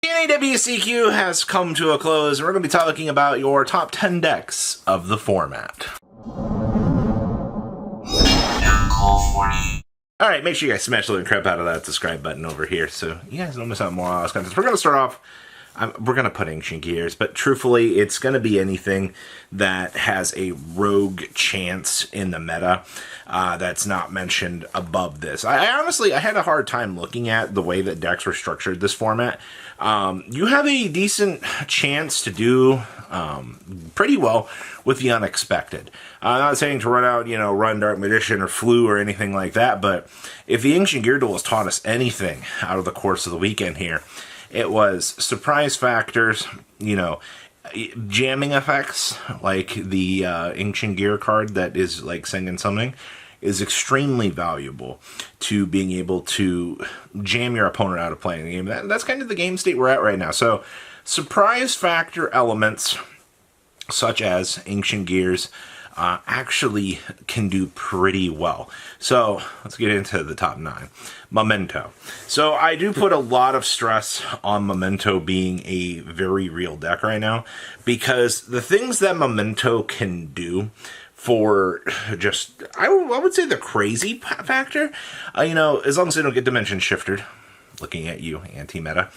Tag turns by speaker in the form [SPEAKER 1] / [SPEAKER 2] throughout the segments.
[SPEAKER 1] NAWCQ has come to a close, and we're going to be talking about your top 10 decks of the format. Alright, make sure you guys smash the crap out of that subscribe button over here so you guys don't miss out on more of this content. We're going to start off, we're going to put Ancient Gears, but truthfully, it's going to be anything that has a rogue chance in the meta that's not mentioned above this. I honestly had a hard time looking at the way that decks were structured this format. You have a decent chance to do pretty well with the unexpected. I'm not saying to run out, run Dark Magician or Flu or anything like that, but if the Ancient Gear Duel has taught us anything out of the course of the weekend here, it was surprise factors, jamming effects, like the Ancient Gear card that is like Singing Summoning, is extremely valuable to being able to jam your opponent out of playing the game. That's kind of the game state we're at right now. So, surprise factor elements, such as Ancient Gears, actually can do pretty well. So, let's get into the top 9. Momento. So, I do put a lot of stress on Momento being a very real deck right now, because the things that Momento can do for just, I would say the crazy factor, as long as they don't get dimension shifted, looking at you, anti-meta,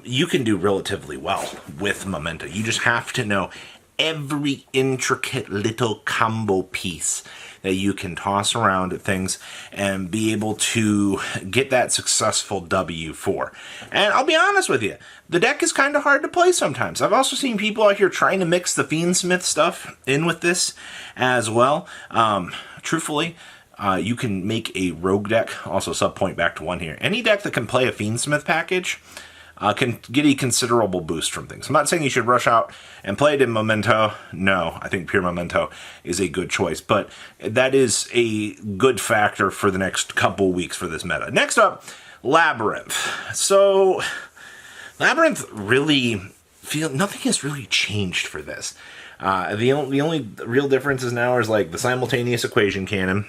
[SPEAKER 1] you can do relatively well with Momento. You just have to know every intricate little combo piece that you can toss around at things and be able to get that successful W for. And I'll be honest with you, the deck is kind of hard to play sometimes. I've also seen people out here trying to mix the Fiend Smith stuff in with this as well. Truthfully, you can make a rogue deck, also sub-point back to 1 here. Any deck that can play a Fiend Smith package can get a considerable boost from things. I'm not saying you should rush out and play it in Momento. No, I think pure Momento is a good choice, but that is a good factor for the next couple weeks for this meta. Next up, Labyrinth. So, Labyrinth really nothing has really changed for this. The only real differences now is like the simultaneous equation cannon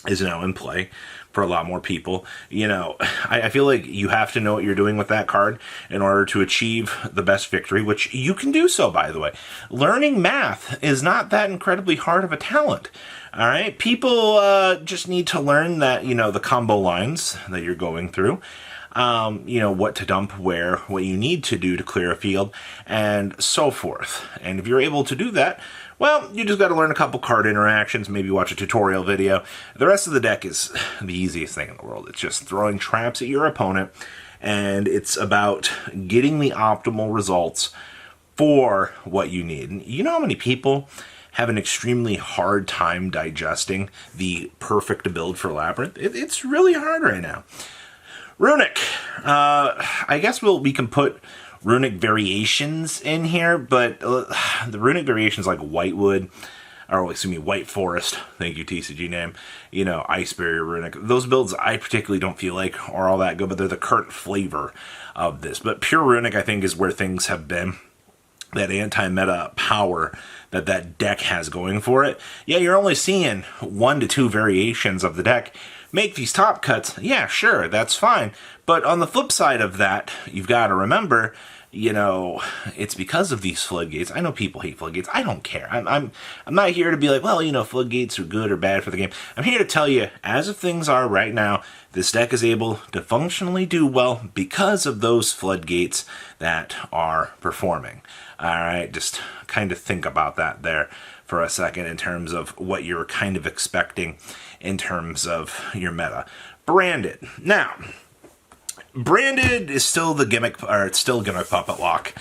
[SPEAKER 1] is now in play for a lot more people. I feel like you have to know what you're doing with that card in order to achieve the best victory, which you can do so, by the way. Learning math is not that incredibly hard of a talent. All right? People just need to learn that, the combo lines that you're going through, what to dump where, what you need to do to clear a field, and so forth. And if you're able to do that, well, you just got to learn a couple card interactions, maybe watch a tutorial video. The rest of the deck is the easiest thing in the world. It's just throwing traps at your opponent, and it's about getting the optimal results for what you need. And you know how many people have an extremely hard time digesting the perfect build for Labyrinth? It's really hard right now. Runic. I guess we can put runic variations in here, but the runic variations like Whitewood, White Forest, thank you TCG name, Ice Barrier Runic, those builds I particularly don't feel like are all that good, but they're the current flavor of this. But pure runic, I think, is where things have been. That anti-meta power that deck has going for it. Yeah, you're only seeing 1 to 2 variations of the deck make these top cuts. Yeah, sure, that's fine. But on the flip side of that, you've got to remember, it's because of these floodgates. I know people hate floodgates. I don't care. I'm not here to be like, well, floodgates are good or bad for the game. I'm here to tell you, as of things are right now, this deck is able to functionally do well because of those floodgates that are performing. All right, just kind of think about that there for a second in terms of what you're kind of expecting in terms of your meta. Branded. Now, Branded is still Gimmick Puppet lock.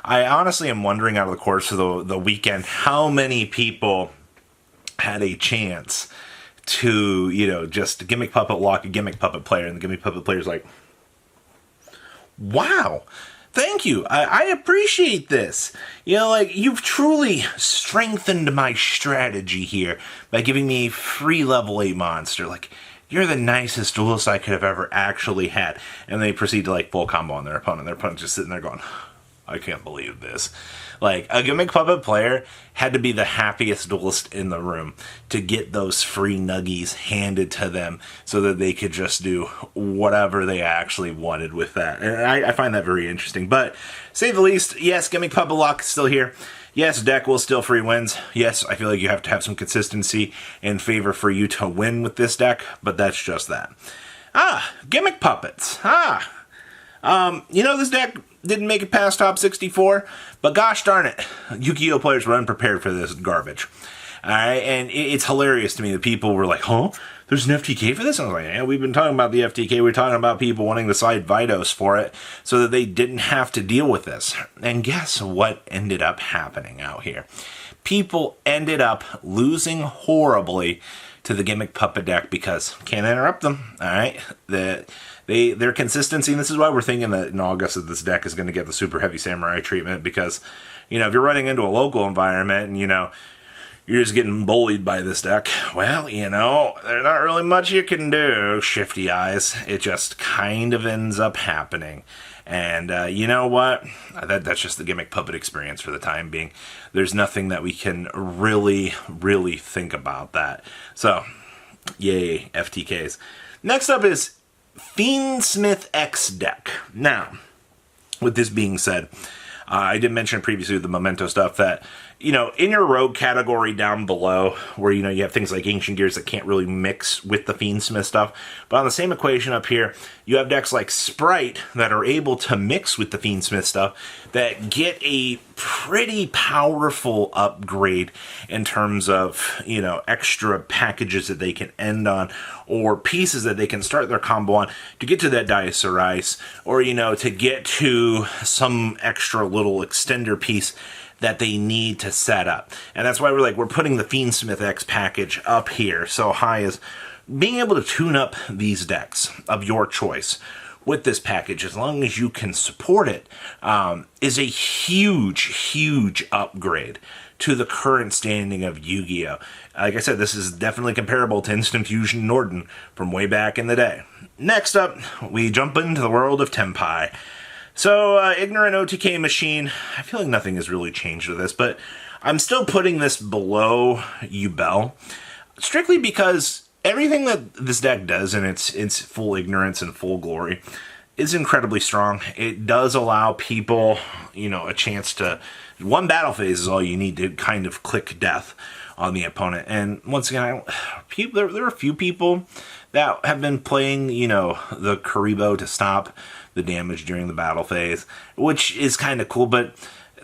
[SPEAKER 1] I honestly am wondering out of the course of the weekend how many people had a chance to, just Gimmick Puppet lock a Gimmick Puppet player, and the Gimmick Puppet player's like, wow, thank you. I appreciate this. You've truly strengthened my strategy here by giving me a free level 8 monster. You're the nicest duelist I could have ever actually had. And they proceed to full combo on their opponent. Their opponent's just sitting there going, I can't believe this. Like, a Gimmick Puppet player had to be the happiest duelist in the room to get those free nuggies handed to them so that they could just do whatever they actually wanted with that. And I find that very interesting. But, say the least, yes, Gimmick Puppet Lock is still here. Yes, deck will still free wins. Yes, I feel like you have to have some consistency in favor for you to win with this deck, but that's just that. Gimmick Puppets. This deck didn't make it past top 64, but gosh darn it, Yu-Gi-Oh! Players were unprepared for this garbage. Alright, and it's hilarious to me that people were like, huh? There's an FTK for this? And I was like, yeah, we've been talking about the FTK. We're talking about people wanting to side Vidos for it so that they didn't have to deal with this. And guess what ended up happening out here? People ended up losing horribly to the Gimmick Puppet deck because can't interrupt them, alright? Their consistency, and this is why we're thinking that in August that this deck is going to get the super heavy samurai treatment because, if you're running into a local environment and, you're just getting bullied by this deck, well, there's not really much you can do, shifty eyes. It just kind of ends up happening. And you know what? That's just the Gimmick Puppet experience for the time being. There's nothing that we can really, really think about that. So, yay, FTKs. Next up is Fiend Smith X deck. Now, with this being said, I did mention previously with the Momento stuff that, in your rogue category down below, where, you have things like Ancient Gears that can't really mix with the Fiend Smith stuff, but on the same equation up here, you have decks like Sprite that are able to mix with the Fiend Smith stuff that get a pretty powerful upgrade in terms of, extra packages that they can end on, or pieces that they can start their combo on to get to that Dice or Ice, or, to get to some extra little extender piece that they need to set up. And that's why we're putting the Fiend Smith X package up here so high as being able to tune up these decks of your choice with this package, as long as you can support it, is a huge upgrade to the current standing of Yu-Gi-Oh! Like I said, this is definitely comparable to Instant Fusion Norden from way back in the day. Next up, we jump into the world of Tempai. So, Ignorant OTK Machine, I feel like nothing has really changed with this, but I'm still putting this below Yubel, strictly because everything that this deck does in its full ignorance and full glory is incredibly strong. It does allow people, a chance to... One battle phase is all you need to kind of click death on the opponent. And once again, there are a few people that have been playing, the Kuribo to stop the damage during the battle phase, which is kind of cool, but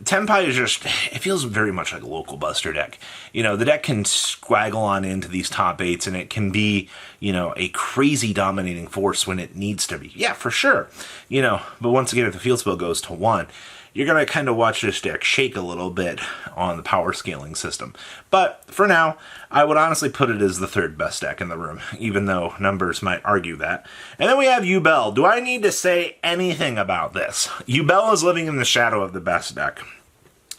[SPEAKER 1] Tempai is just, it feels very much like a local buster deck. The deck can squaggle on into these top 8s, and it can be, a crazy dominating force when it needs to be. Yeah, for sure. But once again, if the field spell goes to 1, you're going to kind of watch this deck shake a little bit on the power scaling system. But for now, I would honestly put it as the 3rd best deck in the room, even though numbers might argue that. And then we have Yubel. Do I need to say anything about this? Yubel is living in the shadow of the best deck,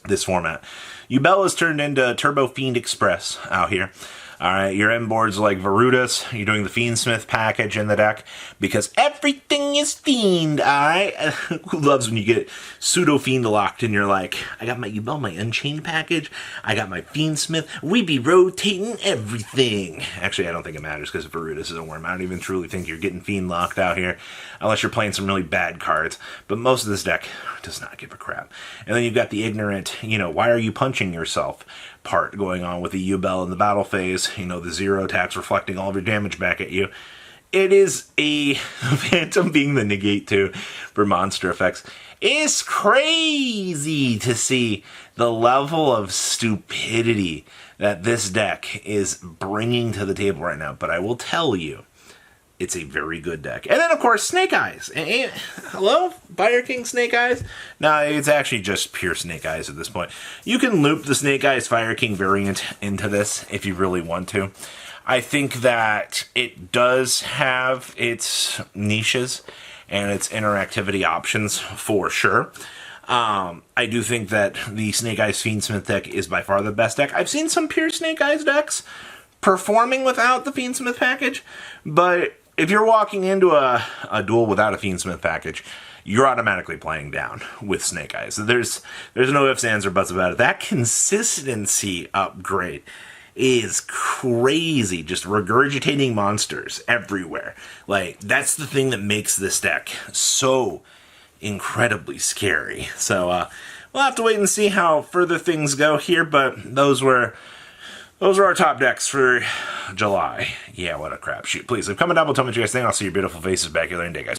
[SPEAKER 1] this format. Yubel is turned into Turbo Fiend Express out here. Alright, your end boards like Varudas, you're doing the Fiend Smith package in the deck, because everything is Fiend, alright? Who loves when you get pseudo-Fiend locked and you're like, I got my Yubel, my Unchained package, I got my Fiend Smith, we be rotating everything. Actually, I don't think it matters, because Varudas is a worm. I don't even truly think you're getting Fiend locked out here, unless you're playing some really bad cards, but most of this deck does not give a crap. And then you've got the ignorant, why are you punching yourself part going on with the Yubel in the battle phase, the 0 attacks reflecting all of your damage back at you. It is a Phantom being the negate 2 for monster effects. It's crazy to see the level of stupidity that this deck is bringing to the table right now, but I will tell you, it's a very good deck. And then, of course, Snake Eyes. Hello? Fire King Snake Eyes? No, it's actually just pure Snake Eyes at this point. You can loop the Snake Eyes Fire King variant into this if you really want to. I think that it does have its niches and its interactivity options for sure. I do think that the Snake Eyes Fiend Smith deck is by far the best deck. I've seen some pure Snake Eyes decks performing without the Fiend Smith package, but if you're walking into a duel without a Fiend Smith package, you're automatically playing down with Snake Eyes. There's no ifs, ands, or buts about it. That consistency upgrade is crazy. Just regurgitating monsters everywhere. Like, that's the thing that makes this deck so incredibly scary. So, we'll have to wait and see how further things go here, but those were our top decks for July. Yeah, what a crapshoot. Please leave a comment down below, tell me what you guys think. I'll see your beautiful faces back here later in the day, guys.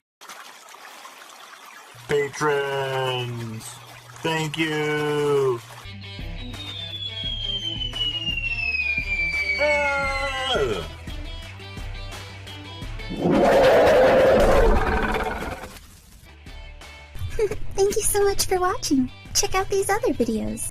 [SPEAKER 1] Patrons, thank you.
[SPEAKER 2] Thank you so much for watching. Check out these other videos.